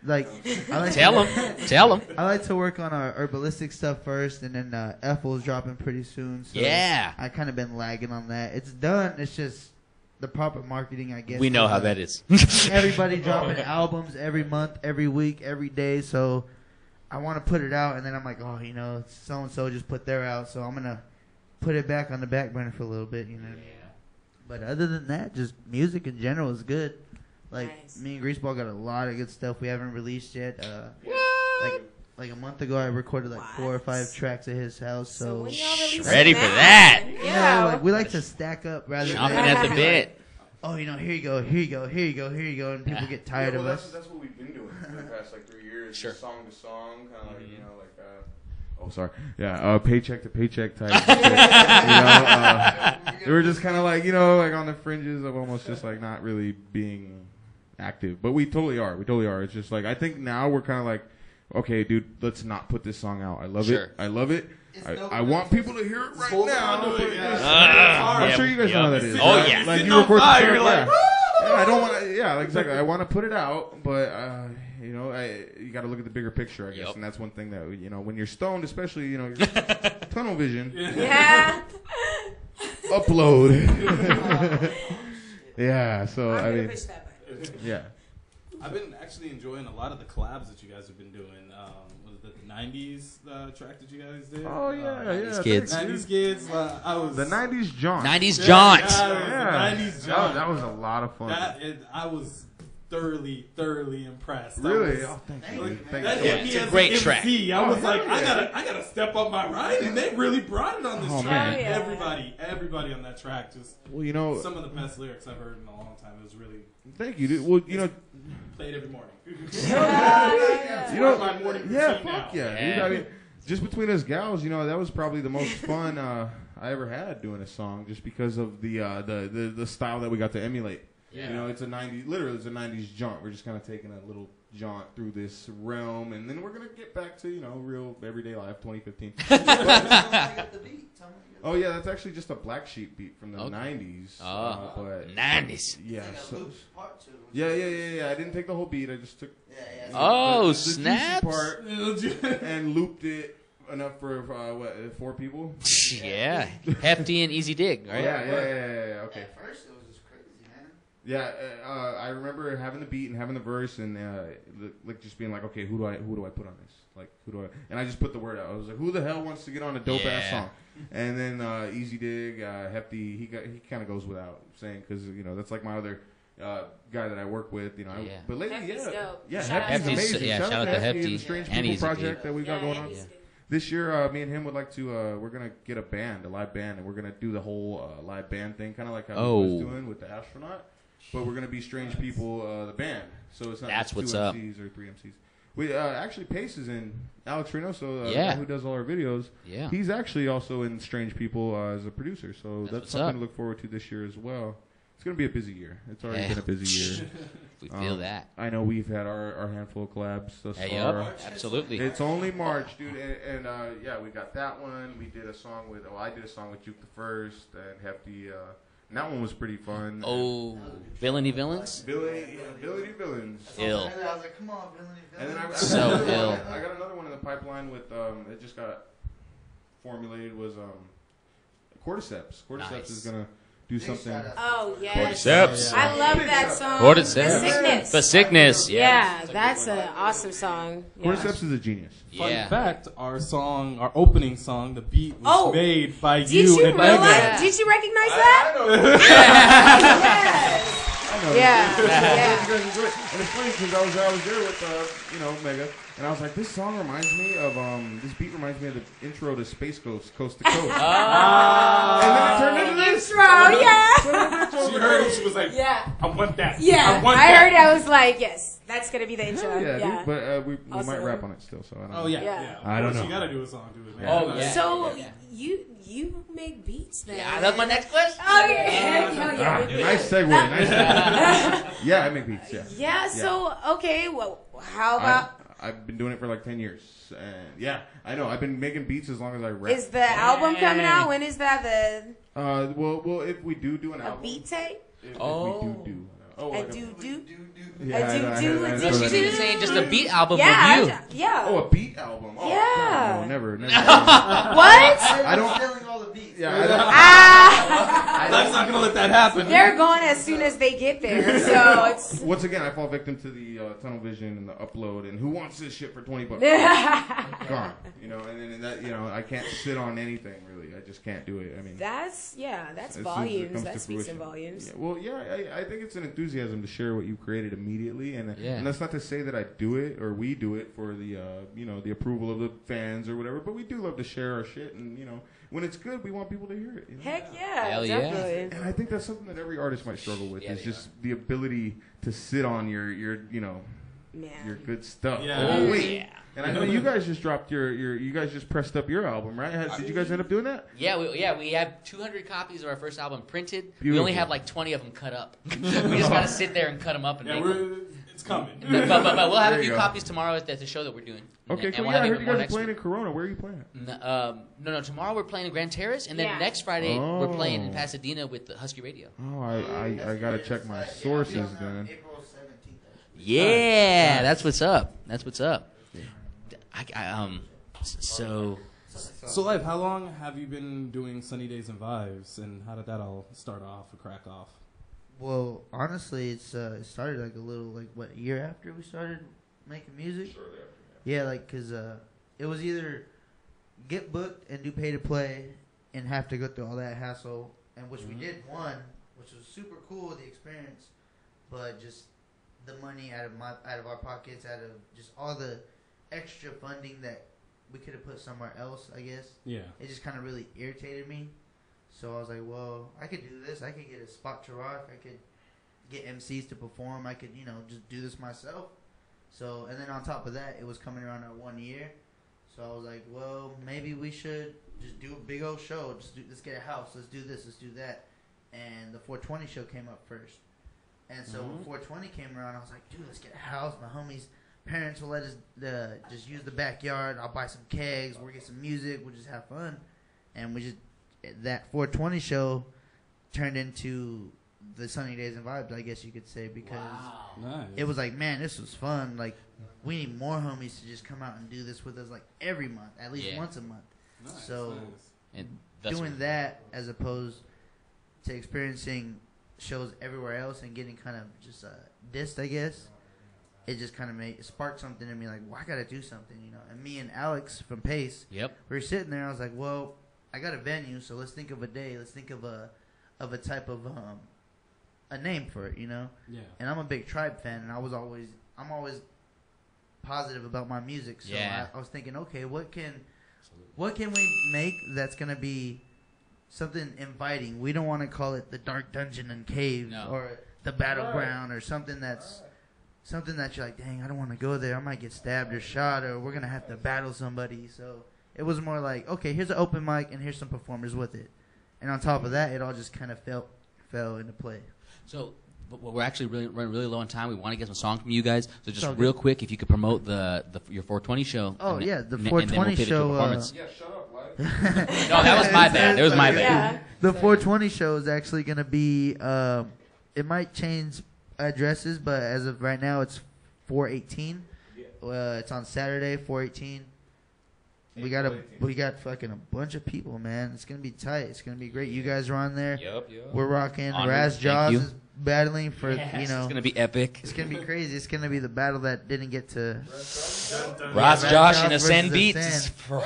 like I like Tell him. I like to work on our herbalistic stuff first, and then Ethel's dropping pretty soon. So Yeah. I kind of been lagging on that. It's done. It's just the proper marketing, I guess. We know how that is. Everybody dropping albums every month, every week, every day. So I want to put it out, and then I'm like, oh, you know, so and so just put their out, so I'm gonna put it back on the back burner for a little bit, you know. Yeah. But other than that, just music in general is good. Like Nice. me and Greaseball got a lot of good stuff we haven't released yet. Like a month ago, I recorded like 4 or 5 tracks at his house. So, when y'all release Ready it for now? that. you Yeah. know, like we like to stack up rather Chomping than at the bit. oh, you know, here you go, here you go, here you go, here you go, and people get tired of us. That's what we've been doing for the past like 3 years. Sure. Song to song, kind of like, you know, like oh, sorry. Yeah, paycheck to paycheck type shit. You know, we were just kind of like, you know, like on the fringes of almost just like not really being active. But we totally are. We totally are. It's just like, I think now we're kind of like, okay, dude, let's not put this song out. I love Sure. it. I love it. I want people to hear it right now. on to it, yeah. I'm sure you guys know how that is. Oh, right? yeah. Like Sitting you record on fire, the song, you're like, yeah, I don't want to. Yeah, exactly. I want to put it out, but you know, you got to look at the bigger picture, I guess, Yep. and that's one thing that you know, when you're stoned, especially, you know, tunnel vision. Yeah. Upload. Yeah. So I'm I gonna mean, push that button. yeah. I've been actually enjoying a lot of the collabs that you guys have been doing. Was it the 90s track that you guys did? Oh yeah. Kids. 90s kids. I was The 90s jaunt. 90s jaunt. Yeah. The 90s jaunt. That was a lot of fun. I was thoroughly impressed. Really? I was, Oh, thank you. Thank that you. hit me it's a as great an track. MC. I was like, yeah. I gotta step up my ride, and they really brought it on this Oh, track. man. Yeah. Everybody on that track, just Well, you know, some of the best lyrics I've heard in a long time. It was really thank you, dude. Well, you know, played every morning. you know, my morning yeah, routine fuck now. yeah. Dude, I mean, just between us gals, you know, that was probably the most fun I ever had doing a song, just because of the style that we got to emulate. Yeah. You know, it's a 90s, literally it's a 90s jaunt. We're just kind of taking a little jaunt through this realm, and then we're gonna get back to real everyday life, 2015. Oh yeah, that's actually just a Black Sheep beat from the '90s. But '90s. Yeah. So, yeah. I didn't take the whole beat. I just took. Oh, the snaps! part and looped it enough for 4 people. Yeah, hefty and easy dig, right? Yeah. Okay. At first, it was just crazy, man. Yeah, I remember having the beat and having the verse and like just being like, okay, who do I put on this? Like, who do I? And I just put the word out. I was like, who the hell wants to get on a dope ass song? And then Easy Dig, Hefty, he kind of goes without saying because that's like my other guy that I work with. But lately, Hefty's dope. Hefty's amazing. Yeah, shout out to Hefty and the Strange and People Easy project Dig. that we got going on. This year, me and him would like to. We're gonna get a live band, and we're gonna do the whole live band thing, kind of like how he was doing with the astronaut. But we're gonna be Strange People, the band. So it's not That's just 2 MCs or 3 MCs. We actually Pace is in Alex Reynoso, the guy who does all our videos. Yeah, he's actually also in Strange People as a producer. So that's something to look forward to this year as well. It's gonna be a busy year. It's already been a busy year. We feel that. I know we've had our handful of collabs thus far. Yep, absolutely. It's only March, dude, and we got that one. We did a song with I did a song with Juke the First and Hefty. And that one was pretty fun. Oh, Villainy Villains? Villainy Villains. Ill. I was like, come on, Villainy And then So ill. I got another one in the pipeline with it just got formulated was Cordyceps. Cordyceps is gonna do something. Oh, yes. Cordyceps. I love that song. Cordyceps. The Sickness. The Sickness, Yeah, that's an awesome song. Yeah. Cordyceps is a genius. Fun fact, our opening song, the beat was made by Did you and realize? Megan. Did you recognize that? Yes. Yeah. And it's funny because I was there with Mega, and I was like, this song reminds me of this beat reminds me of the intro to Space Ghost, Coast to Coast. And then it turned into this. Intro, She heard it, she was like, I want that. Yeah, I heard it. I was like, yes, that's gonna be the intro. Yeah, Yeah. dude, but we Awesome. might rap on it still. So I don't know. Oh yeah. I don't know. You gotta do a song, dude. Man. Oh yeah. So you make beats then? Yeah, that's my next question. Nice segue. Yeah, I make beats. Yeah. Yeah. So okay, well, how about? I've been doing it for like 10 years, and yeah, I know. I've been making beats as long as I rap. Is the album coming out? When is that? Well, if we do an album, beat tape? If we do. Oh, I do. Yeah, So she's even saying just a beat album Yeah, of you. yeah. Oh, a beat album. Oh, Yeah. God, no, never. What? I don't. stealing all the beats. Yeah, I'm not gonna let that happen. They're going as soon as they get there. So it's. Once again, I fall victim to the tunnel vision and the upload and who wants this shit for $20? Gone. And then that I can't sit on anything really. I just can't do it. I mean, That's volumes. That speaks in volumes. Yeah, well, I think it's an enthusiasm to share what you created immediately, and that's not to say that I do it or we do it for the the approval of the fans or whatever. But we do love to share our shit, and when it's good, we want people to hear it. Heck yeah, Hell yeah. definitely. And I think that's something that every artist might struggle with is just the ability to sit on your good stuff. Yeah. Oh wait. And I know you guys just dropped you guys just pressed up your album, right? Did you guys end up doing that? Yeah, we have 200 copies of our first album printed. Beautiful. We only have like 20 of them cut up. We just gotta sit there and cut them up and make them. It's coming. But we'll have There a few you go. copies tomorrow at the show that we're doing. Okay, And cool. we'll Yeah, have I heard even you more guys are next playing in week. Corona. Where are you playing? No. Tomorrow we're playing in Grand Terrace, and then Yeah. next Friday we're playing in Oh. Pasadena with the Husky Radio. Oh, I gotta check my sources then. April 17th. Yeah, that's what's up. That's what's up. So So, Life, how long have you been doing Sunny Days and Vibes, and how did that all start off or crack off? Well, honestly, it started like a year after we started making music. Yeah, because it was either get booked and do pay to play and have to go through all that hassle, and which we did one, which was super cool, the experience, but just the money out of our pockets, out of just all the extra funding that we could have put somewhere else, I guess. Yeah. It just kind of really irritated me. So I was like, well, I could do this. I could get a spot to rock. I could get MCs to perform. I could, just do this myself. So, and then on top of that, it was coming around our 1 year. So I was like, well, maybe we should just do a big old show. Let's get a house. Let's do this. Let's do that. And the 420 show came up first. And so when 420 came around, I was like, dude, let's get a house. My homies' parents will let us just use the backyard. I'll buy some kegs. We'll get some music. We'll just have fun. And that 420 show turned into the Sunny Days and Vibes, I guess you could say, because it was like, man, this was fun. Like, we need more homies to just come out and do this with us, like, every month, at least once a month. So doing that as opposed to experiencing shows everywhere else and getting kind of just dissed, I guess, it just kind of sparked something in me, like, well, I got to do something, you know. And me and Alex from Pace, we were sitting there. I was like, well, I got a venue, so let's think of a day. Let's think of a type of a name for it, you know. Yeah. And I'm a big Tribe fan, and I'm always positive about my music. So I was thinking, okay, what can we make that's gonna be something inviting? We don't want to call it the Dark Dungeon and Caves or the Battleground or something that you're like, dang, I don't want to go there. I might get stabbed or shot, or we're gonna have to battle somebody. So it was more like, okay, here's an open mic and here's some performers with it. And on top of that, it all just kind of fell into play. So we're actually running really low on time. We want to get some songs from you guys. So just real quick, if you could promote your 420 show. Oh, yeah, the 420 show. Yeah, shut up, Light. No, that was my bad. It was my bad. The 420 show is actually going to be, it might change addresses, but as of right now, it's 418. It's on Saturday, 418. We got fucking a bunch of people, man. It's gonna be tight. It's gonna be great. You guys are on there. Yep. We're rocking. Raz Jaws is battling for It's gonna be epic. It's gonna be crazy. It's gonna be the battle that didn't get to. Raz Josh and Ascend Beats for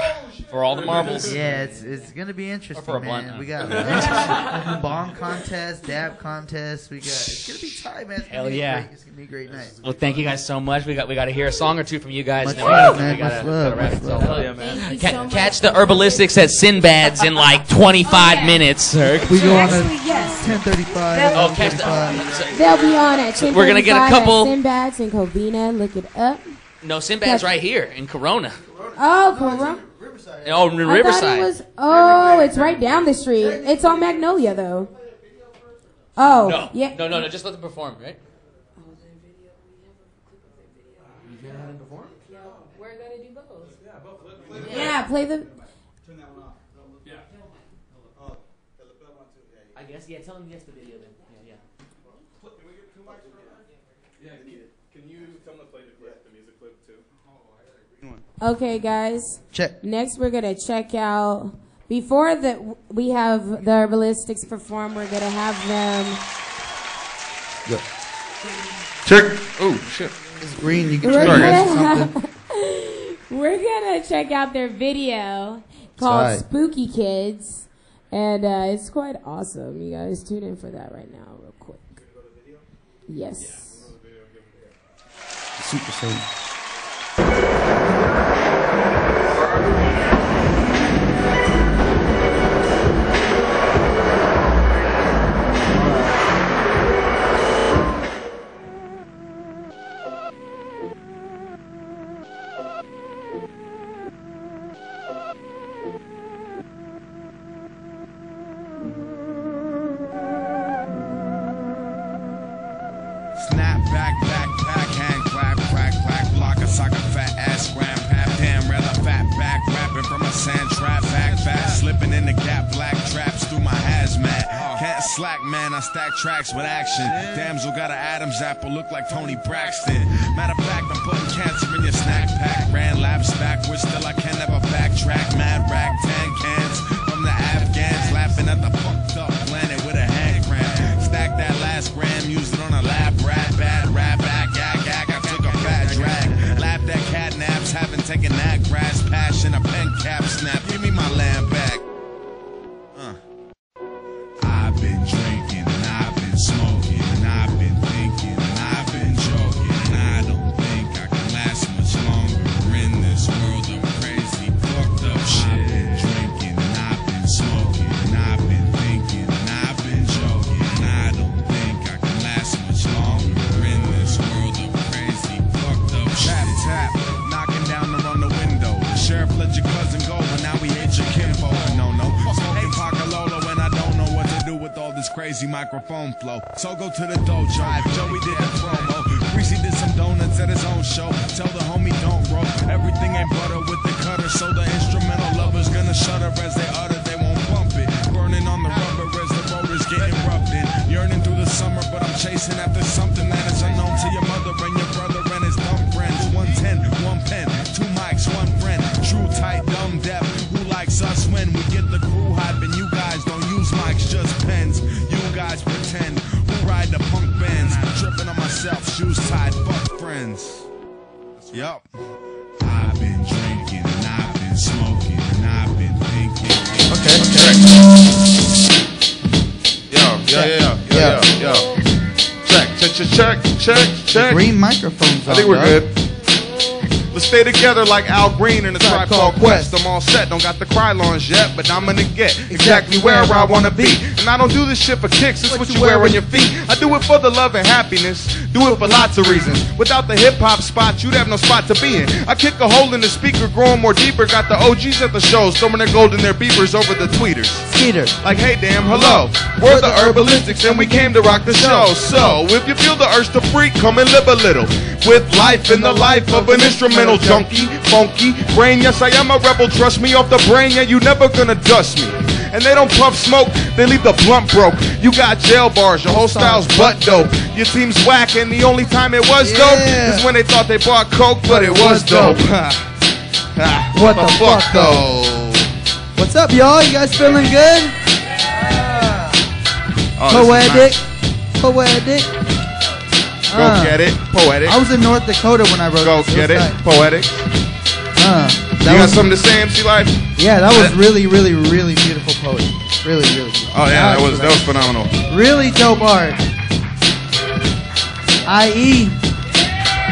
all the marbles. Yeah, it's gonna be interesting, for a man. blunt, We got bong contest, dab contest. It's gonna be tight, man. Hell yeah. It's gonna be a great night. Well, thank you guys so much. We got to hear a song or two from you guys. Much love, man. Much love. Hell yeah, man. Catch the Herbalistics at Sinbad's in like 25 minutes. We go on at 10:35. Oh, catch the. They'll be on at 10:35 We're gonna get a couple. at Sinbad's in Covina. Look it up. No, Sinbad's right here in Corona. Oh, Corona. Oh, in Riverside. It's right down the street. It's on Magnolia, though. Oh, no. Yeah. No, just let them perform, right? We're going to do both. Yeah, play the... Turn that one off. Yeah. I guess, tell them yes, the video then. Yeah. Can we get 2 mics for that? Yeah, can you tell them to play the music clip too? Okay, guys. Check. Next, we're going to check out... Before we have the Herbalistics perform, we're going to have them... Go. Check. Oh, shit. It's green. You can try something. We're going to check out their video called Spooky Kids. And it's quite awesome. You guys tune in for that right now real quick. Yes. Super safe. Slack, man, I stack tracks with action. Damsel got an Adam's apple, look like Tony Braxton. Matter of fact, I'm putting cancer in your snack pack. Ran laps backwards, still I can never backtrack. Mad rag, tan cans from the Afghans, laughing at the fucked up planet with a hand cramp. Stack that last gram, used it on a lab rat. Bad rap, gag, I took a fat drag. Laughed at cat naps, haven't taken that grass. Passion, a pen cap snap, give me my land back. I've been drinking and I've been smoking and I've been thinking and I've been joking and I don't think I can last much longer in this world of crazy fucked up shit. I've been drinking and I've been smoking and I've been thinking and crazy microphone flow. So go to the dojo. Joey did the promo. Greasy did some donuts at his own show. Tell the homie don't roll. Everything ain't butter with the cutter. So the instrumental lovers gonna shudder as they utter. They won't bump it. Burning on the rubber as the rollers getting rubbed in. Yearning through the summer, but I'm chasing after something that is unknown to your mother and your brother and his dumb friends. 110, 1 pen, 2 mics, 1 friend. True, tight, dumb, deaf. Who likes us when we get the crew hype and you guys don't use mics, just pens. You guys pretend. Who ride the punk bands? Tripping on myself, shoes tied, fuck friends. Yup. I've been drinking and I've been smoking and I've been thinking. Okay. Yo. Check. Green microphones on, I think we're dog. good. Let's stay together like Al Green in a Tribe Called Quest. I'm all set, don't got the Krylons yet, but I'm gonna get exactly where I wanna be. And I don't do this shit for kicks, it's what you wear on your feet. I do it for the love and happiness, do it for lots of reasons. Without the hip-hop spot, you'd have no spot to be in. I kick a hole in the speaker, growing more deeper. Got the OGs at the shows, throwing their gold in their beavers over the tweeters. Like, hey damn, hello, we're the Herbalistics and we came to rock the show. So, if you feel the urge to freak, come and live a little. With life and the life of an instrumental junkie, funky brain. Yes, I am a rebel, trust me, off the brain, yeah, you never gonna dust me. And they don't puff smoke, they leave the blunt broke. You got jail bars, your whole style's butt dope. Your team's whack, and the only time it was dope is when they thought they bought coke, but it was dope. What the fuck though? What's up, y'all? You guys feeling good? Poetic. Go Get It Poetics. I was in North Dakota when I wrote Go this. Get It Poetics. You got something to say, MC Life? Yeah, that was really beautiful poetry. Really beautiful. Oh yeah, that was phenomenal. Really dope art. I.E.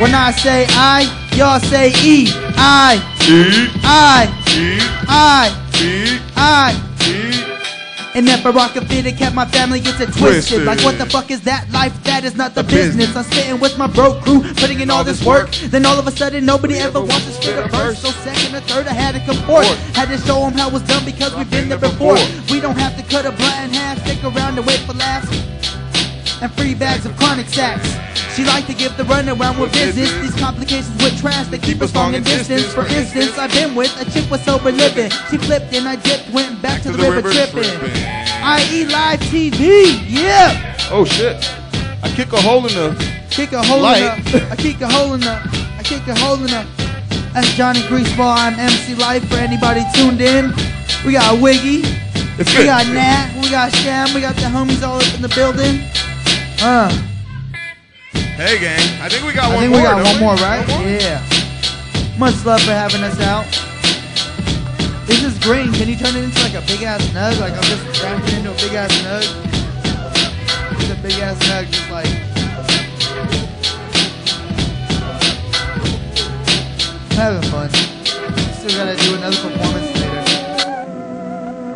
When I say I, y'all say E. I. And if I rock a fit, it kept my family gets it twisted. Like what the fuck is that life? That is not the business. I'm sitting with my broke crew, putting in all this work. Then all of a sudden, nobody ever wants to spit a verse. So second or third, I had to comport. Had to show them how it was done because we've been there before. We don't have to cut a blunt in half, stick around and wait for laughs. And free bags of chronic sacks. She like to give the runaround with visits. These complications with trash that keep us long in distance. For instance, I've been with a chick with sober living. She flipped and I dipped, went back to the river tripping. I.E. live TV, yeah. Oh shit! I kick a hole in the light. I kick a hole in the. That's Johnny Greaseball. I'm MC Life. For anybody tuned in, we got Wiggy, we got Nat, we got Sham, we got the homies all up in the building. Hey gang, I think we got one more. I think we got one more, right? Yeah. Much love for having us out. This is green. Can you turn it into like a big ass nug? Like I'm just wrapping into a big ass nug. It's a big ass nug, just like. I'm having fun. Still gotta do another performance later.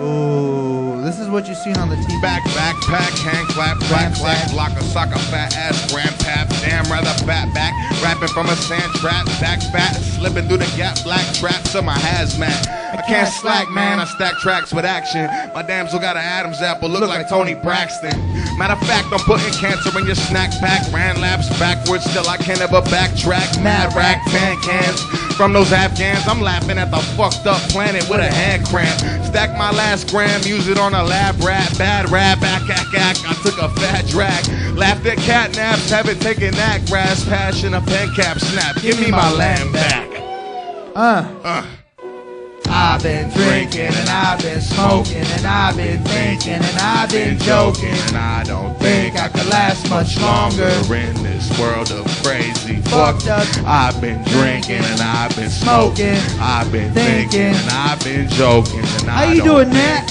Ooh, this is what you've seen on the TV. Backpack, hand clap, clap, block a sock, a fat ass, grandpap, damn rather fat back, rapping from a sand trap, back fat, slipping through the gap, black traps of my hazmat. I can't slack, man, I stack tracks with action. My damsel got an Adam's apple, look like Tony Braxton. Matter of fact, I'm putting cancer in your snack pack. Ran laps backwards, still I can't ever backtrack. Mad rack, tan cans from those Afghans. I'm laughing at the fucked up planet with a hand cramp. Stack my last gram, use it on a lab rat. Bad rap, ack. I took a fat drag. Laughed at cat naps, haven't taken that grass. Passion, a pen cap snap. Give me my lamb back. I've been drinking and I've been smoking and I've been thinking and I've been joking. And I don't think I could last much longer in this world of crazy fucked up. I've been drinking and I've been smoking. I've been thinking and I've been joking. And how you doing, Nat?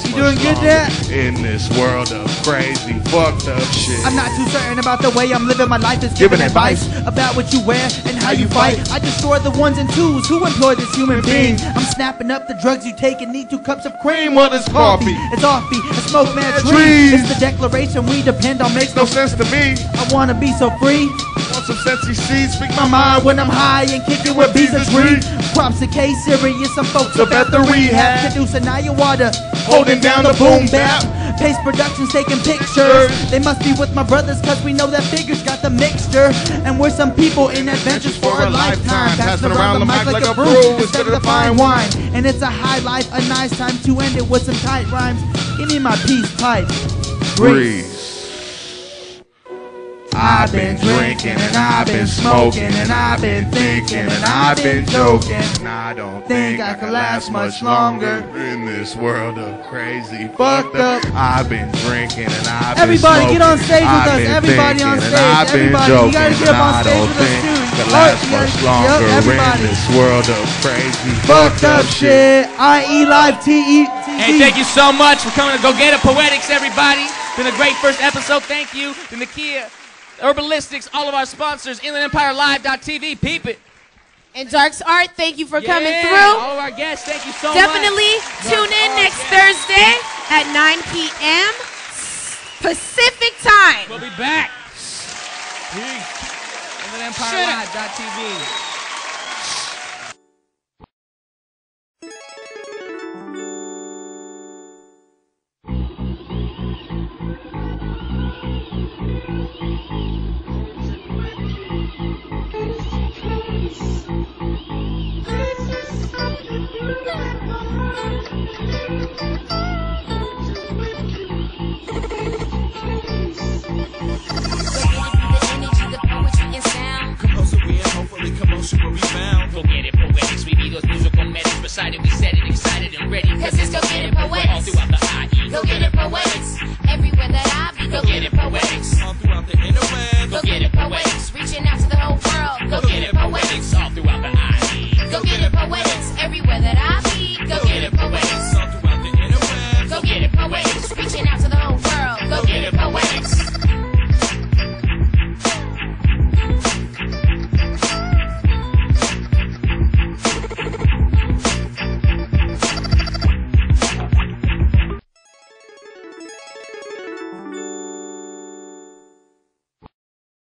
You doing good, Nat? In this world of crazy fucked up shit. I'm not too certain about the way I'm living my life. Is giving advice about what you wear and how you fight. I destroy the ones and twos who employ this human being. I'm snapping up the drugs you take and need 2 cups of cream. What is coffee? It's offie. I smoke mad trees. It's the declaration we depend on. Makes no sense to me. I wanna be so free. on some sensey seeds. Speak My mind when I'm high and kicking with bees and trees. Props to K-Serious, some folks up at the rehab. Producing Ayahuasca, holding down the boom bap. Pace Productions taking pictures. They must be with my brothers cause we know that figures got the mixture. And we're some people in adventures for a lifetime. Passing around the mic like a brew instead of the fine wine. And it's a high life, a nice time to end it with some tight rhymes. Give me my peace pipe. breeze. I've been drinking and I've been smoking and I've been thinking and I've been joking. And I don't think I can last much longer in this world of crazy fucked up. I've been drinking and I've been Everybody smoking. get on stage with us. Everybody on stage. Everybody, you gotta get up on stage with us too. Can last much longer in this world of crazy fucked up shit. IE Live TE. Hey, thank you so much for coming to Go Get It Poetics, everybody. Been a great first episode. Thank you to Nikia, Herbalistics, all of our sponsors, InlandEmpireLive.tv. Peep it. And Darcs Art, thank you for coming through. All of our guests, thank you so much. Definitely tune in next Thursday at 9 p.m. Pacific time. We'll be back. Peace. InlandEmpireLive.tv. Go Get It Poetics, we be those musical medics. Recited, we said it, excited and ready. Cause it's Go Get It Poetics. All throughout the IE. Go Get It Poetics. Everywhere that I be, Go Get It Poetics.